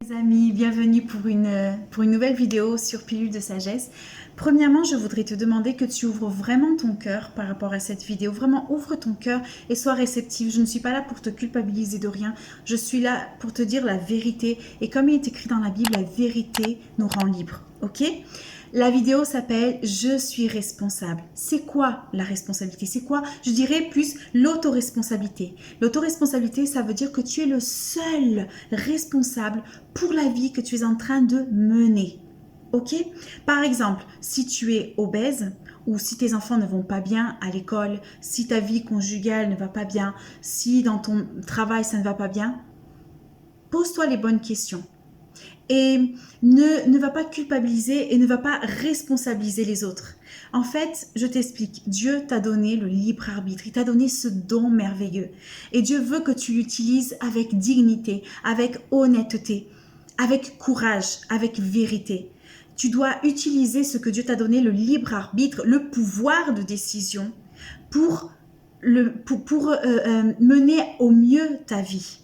Les amis, bienvenue pour une nouvelle vidéo sur Pilule de Sagesse. Premièrement, je voudrais te demander que tu ouvres vraiment ton cœur par rapport à cette vidéo. Vraiment, ouvre ton cœur et sois réceptif. Je ne suis pas là pour te culpabiliser de rien. Je suis là pour te dire la vérité. Et comme il est écrit dans la Bible, la vérité nous rend libres. Ok ? La vidéo s'appelle « Je suis responsable ». C'est quoi la responsabilité? C'est quoi, je dirais, plus l'autoresponsabilité. L'autoresponsabilité, ça veut dire que tu es le seul responsable pour la vie que tu es en train de mener. Ok? Par exemple, si tu es obèse ou si tes enfants ne vont pas bien à l'école, si ta vie conjugale ne va pas bien, si dans ton travail ça ne va pas bien, pose-toi les bonnes questions. Et ne va pas culpabiliser et ne va pas responsabiliser les autres. En fait, je t'explique, Dieu t'a donné le libre arbitre, il t'a donné ce don merveilleux. Et Dieu veut que tu l'utilises avec dignité, avec honnêteté, avec courage, avec vérité. Tu dois utiliser ce que Dieu t'a donné, le libre arbitre, le pouvoir de décision pour mener au mieux ta vie.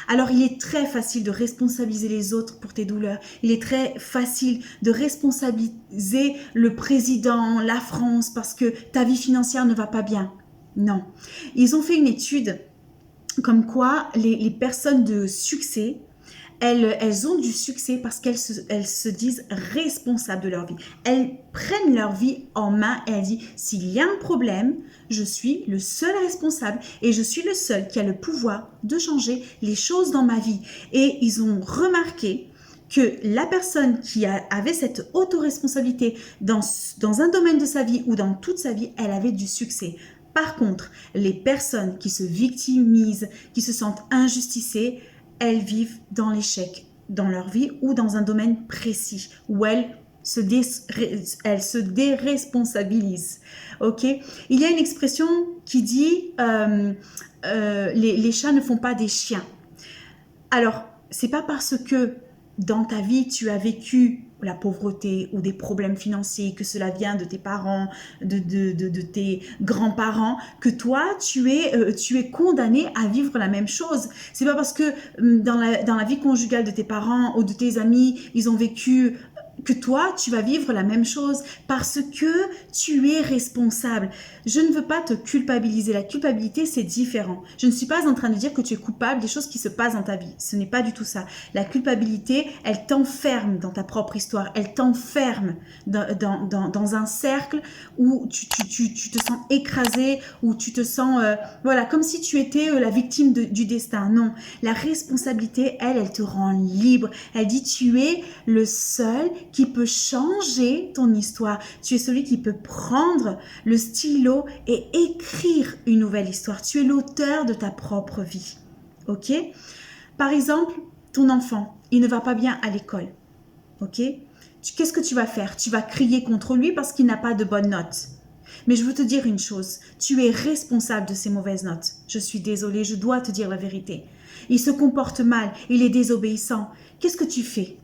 Alors, il est très facile de responsabiliser les autres pour tes douleurs. Il est très facile de responsabiliser le président, la France, parce que ta vie financière ne va pas bien. Non. Ils ont fait une étude comme quoi les personnes de succès, elles ont du succès parce qu'elles se disent responsables de leur vie. Elles prennent leur vie en main et elles disent, s'il y a un problème, je suis le seul responsable et je suis le seul qui a le pouvoir de changer les choses dans ma vie. Et ils ont remarqué que la personne qui avait cette autoresponsabilité dans un domaine de sa vie ou dans toute sa vie, elle avait du succès. Par contre, les personnes qui se victimisent, qui se sentent injustifiées, elles vivent dans l'échec dans leur vie ou dans un domaine précis où elles se déresponsabilisent. Ok ? Il y a une expression qui dit les chats ne font pas des chiens. Alors, c'est pas parce que dans ta vie tu as vécu la pauvreté ou des problèmes financiers, que cela vient de tes parents, de tes grands-parents, que toi, tu es condamné à vivre la même chose. C'est pas parce que dans la vie conjugale de tes parents ou de tes amis, ils ont vécu que toi, tu vas vivre la même chose parce que tu es responsable. Je ne veux pas te culpabiliser. La culpabilité, c'est différent. Je ne suis pas en train de dire que tu es coupable des choses qui se passent dans ta vie. Ce n'est pas du tout ça. La culpabilité, elle t'enferme dans ta propre histoire. Elle t'enferme dans un cercle où tu te sens écrasé, où tu te sens voilà, comme si tu étais la victime du destin. Non, la responsabilité, elle te rend libre. Elle dit, tu es le seul qui peut changer ton histoire. Tu es celui qui peut prendre le stylo et écrire une nouvelle histoire. Tu es l'auteur de ta propre vie. Ok ? Par exemple, ton enfant, il ne va pas bien à l'école. Ok ? Qu'est-ce que tu vas faire? Tu vas crier contre lui parce qu'il n'a pas de bonnes notes. Mais je veux te dire une chose, tu es responsable de ces mauvaises notes. Je suis désolée, je dois te dire la vérité. Il se comporte mal, il est désobéissant. Qu'est-ce que tu fais?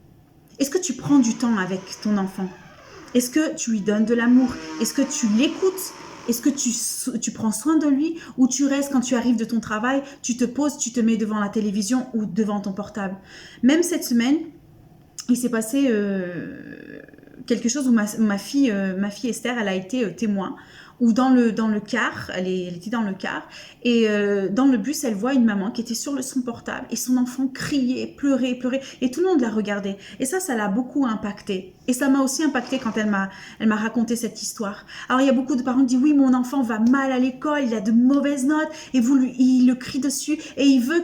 Est-ce que tu prends du temps avec ton enfant? Est-ce que tu lui donnes de l'amour? Est-ce que tu l'écoutes? Est-ce que tu prends soin de lui? Ou tu restes quand tu arrives de ton travail, tu te poses, tu te mets devant la télévision ou devant ton portable? Même cette semaine, il s'est passé quelque chose où ma fille Esther, elle a été témoin. Ou dans le car, elle était dans le car, et dans le bus, elle voit une maman qui était sur son portable, et son enfant criait, pleurait, et tout le monde la regardait. Et ça l'a beaucoup impacté. Et ça m'a aussi impacté quand elle m'a raconté cette histoire. Alors, il y a beaucoup de parents qui disent, oui, mon enfant va mal à l'école, il a de mauvaises notes, et il le crie dessus, et il veut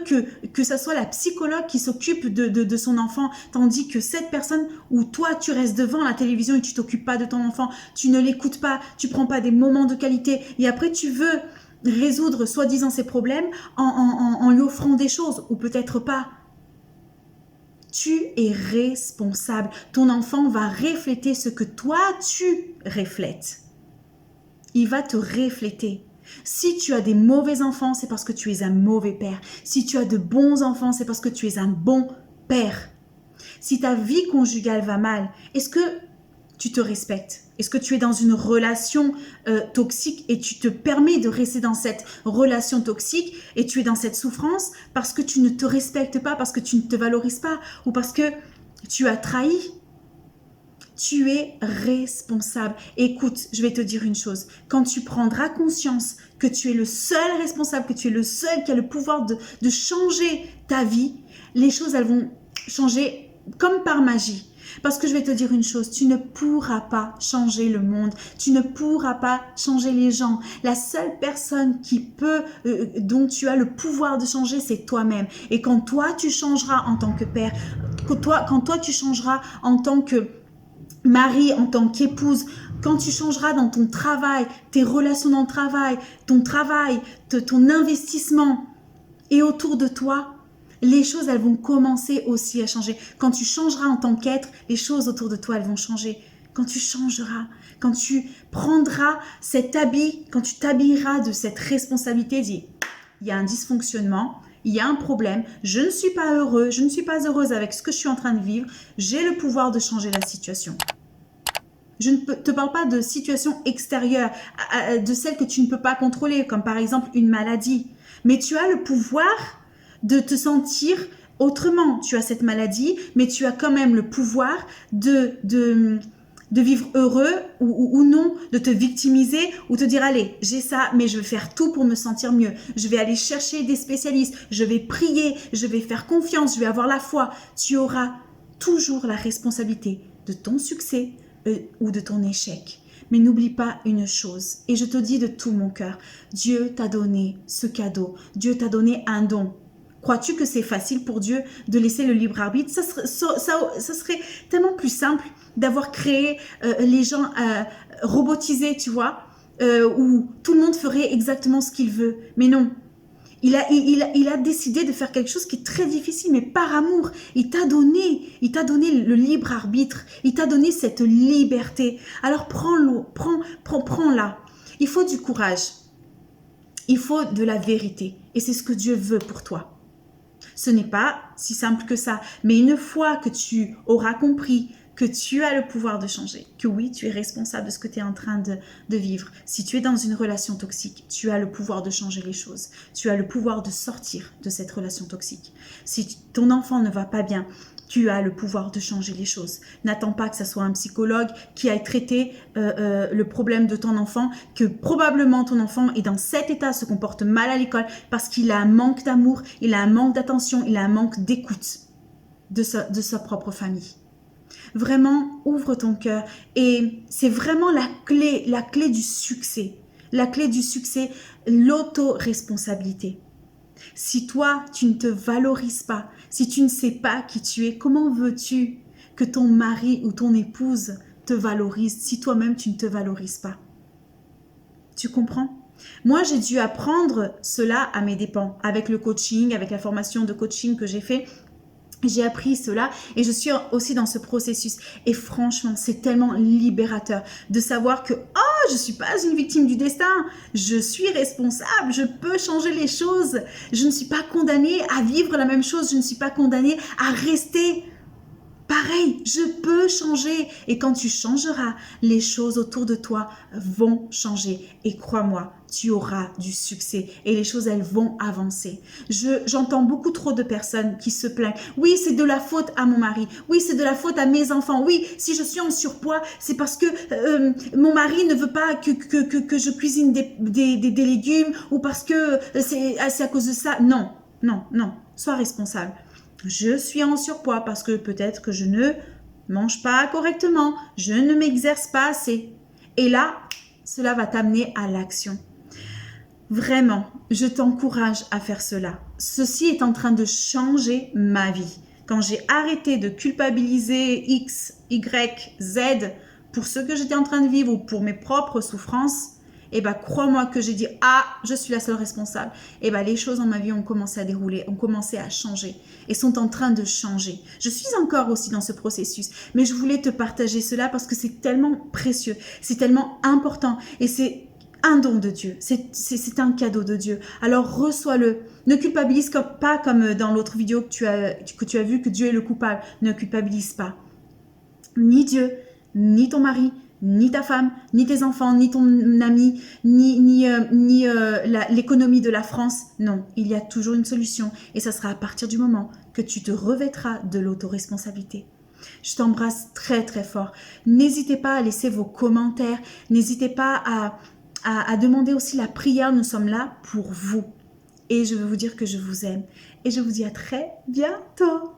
que ça soit la psychologue qui s'occupe de son enfant, tandis que cette personne où toi, tu restes devant la télévision et tu t'occupes pas de ton enfant, tu ne l'écoutes pas, tu prends pas des moments de qualité, et après tu veux résoudre soi-disant ses problèmes en lui offrant des choses, ou peut-être pas. Tu es responsable. Ton enfant va refléter ce que toi tu reflètes. Il va te refléter. Si tu as des mauvais enfants, c'est parce que tu es un mauvais père. Si tu as de bons enfants, c'est parce que tu es un bon père. Si ta vie conjugale va mal, est-ce que tu te respectes? Est-ce que tu es dans une relation toxique et tu te permets de rester dans cette relation toxique et tu es dans cette souffrance parce que tu ne te respectes pas, parce que tu ne te valorises pas ou parce que tu as trahi? Tu es responsable. Écoute, je vais te dire une chose. Quand tu prendras conscience que tu es le seul responsable, que tu es le seul qui a le pouvoir de changer ta vie, les choses, elles vont changer comme par magie. Parce que je vais te dire une chose, tu ne pourras pas changer le monde, tu ne pourras pas changer les gens. La seule personne qui peut, dont tu as le pouvoir de changer, c'est toi-même. Et quand toi, tu changeras en tant que père, quand toi, tu changeras en tant que mari, en tant qu'épouse, quand tu changeras dans ton travail, tes relations dans le travail, ton investissement et autour de toi, les choses, elles vont commencer aussi à changer. Quand tu changeras en tant qu'être, les choses autour de toi, elles vont changer. Quand tu changeras, quand tu prendras cet habit, quand tu t'habilleras de cette responsabilité, dis, il y a un dysfonctionnement, il y a un problème, je ne suis pas heureux, je ne suis pas heureuse avec ce que je suis en train de vivre, j'ai le pouvoir de changer la situation. Je ne te parle pas de situations extérieures, de celles que tu ne peux pas contrôler, comme par exemple une maladie. Mais tu as le pouvoir de te sentir autrement. Tu as cette maladie, mais tu as quand même le pouvoir de vivre heureux ou non, de te victimiser ou te dire, allez, j'ai ça, mais je vais faire tout pour me sentir mieux. Je vais aller chercher des spécialistes, je vais prier, je vais faire confiance, je vais avoir la foi. Tu auras toujours la responsabilité de ton succès ou de ton échec. Mais n'oublie pas une chose, et je te dis de tout mon cœur, Dieu t'a donné ce cadeau, Dieu t'a donné un don. Crois-tu que c'est facile pour Dieu de laisser le libre arbitre? Ça serait tellement plus simple d'avoir créé les gens robotisés, tu vois, où tout le monde ferait exactement ce qu'il veut. Mais non, il a décidé de faire quelque chose qui est très difficile, mais par amour. Il t'a donné le libre arbitre, il t'a donné cette liberté. Alors prends-la. Il faut du courage, il faut de la vérité, et c'est ce que Dieu veut pour toi. Ce n'est pas si simple que ça, mais une fois que tu auras compris que tu as le pouvoir de changer, que oui, tu es responsable de ce que tu es en train de vivre. Si tu es dans une relation toxique, tu as le pouvoir de changer les choses. Tu as le pouvoir de sortir de cette relation toxique. Si ton enfant ne va pas bien, tu as le pouvoir de changer les choses. N'attends pas que ce soit un psychologue qui aille traiter le problème de ton enfant, que probablement ton enfant est dans cet état, se comporte mal à l'école parce qu'il a un manque d'amour, il a un manque d'attention, il a un manque d'écoute de sa propre famille. Vraiment, ouvre ton cœur et c'est vraiment la clé du succès. La clé du succès, l'autoresponsabilité. Si toi, tu ne te valorises pas, si tu ne sais pas qui tu es, comment veux-tu que ton mari ou ton épouse te valorise si toi-même tu ne te valorises pas? Tu comprends? Moi, j'ai dû apprendre cela à mes dépens, avec le coaching, avec la formation de coaching que j'ai fait. J'ai appris cela et je suis aussi dans ce processus. Et franchement, c'est tellement libérateur de savoir que je ne suis pas une victime du destin. Je suis responsable, je peux changer les choses. Je ne suis pas condamnée à vivre la même chose. Je ne suis pas condamnée à rester pareil. Je peux changer. Et quand tu changeras, les choses autour de toi vont changer. Et crois-moi, tu auras du succès et les choses, elles vont avancer. J'entends beaucoup trop de personnes qui se plaignent. Oui, c'est de la faute à mon mari. Oui, c'est de la faute à mes enfants. Oui, si je suis en surpoids, c'est parce que mon mari ne veut pas que je cuisine des légumes ou parce que c'est à cause de ça. Non, non, non. Sois responsable. Je suis en surpoids parce que peut-être que je ne mange pas correctement. Je ne m'exerce pas assez. Et là, cela va t'amener à l'action. Vraiment, je t'encourage à faire cela. Ceci est en train de changer ma vie. Quand j'ai arrêté de culpabiliser X, Y, Z pour ce que j'étais en train de vivre ou pour mes propres souffrances, crois-moi que j'ai dit « je suis la seule responsable ». Les choses dans ma vie ont commencé à dérouler, ont commencé à changer et sont en train de changer. Je suis encore aussi dans ce processus, mais je voulais te partager cela parce que c'est tellement précieux, c'est tellement important et c'est un don de Dieu, c'est un cadeau de Dieu. Alors reçois-le. Ne culpabilise pas comme dans l'autre vidéo que tu as vu que Dieu est le coupable. Ne culpabilise pas. Ni Dieu, ni ton mari, ni ta femme, ni tes enfants, ni ton ami, ni l'économie de la France. Non, il y a toujours une solution et ça sera à partir du moment que tu te revêtras de l'autoresponsabilité. Je t'embrasse très très fort. N'hésitez pas à laisser vos commentaires, n'hésitez pas à demander aussi la prière, nous sommes là pour vous. Et je veux vous dire que je vous aime et je vous dis à très bientôt.